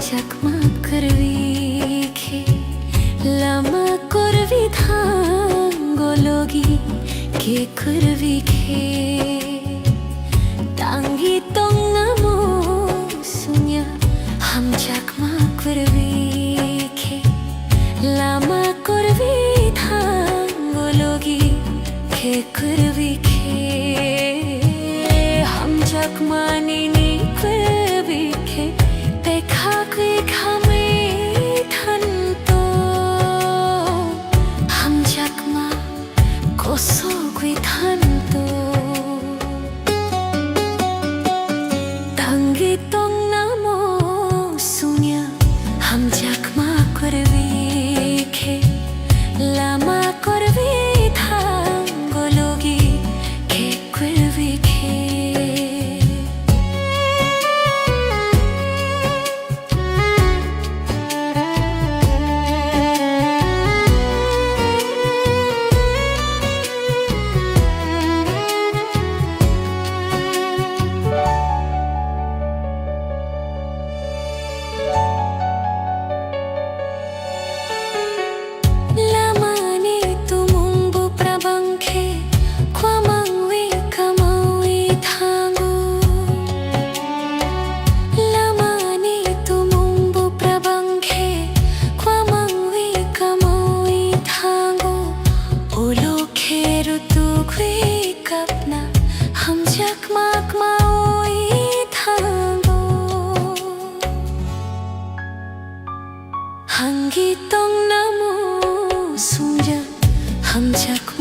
hamchakma kurvikhe lama kurvidhangologi ke kurvikhe tangi tongnamo sunya hamchakma kurvikhe lama kurvidhangologi ke kurvikhe hamchakma nini kurvikhe देखा कोई खामे धन तो हम जगमा कोसो कोई धन तो तंगी तोंग नामो सुन्या हम जगमा करवीखे लामा करवी थांगोलोगी के करवीखे Hangi tong namo sunja hamjak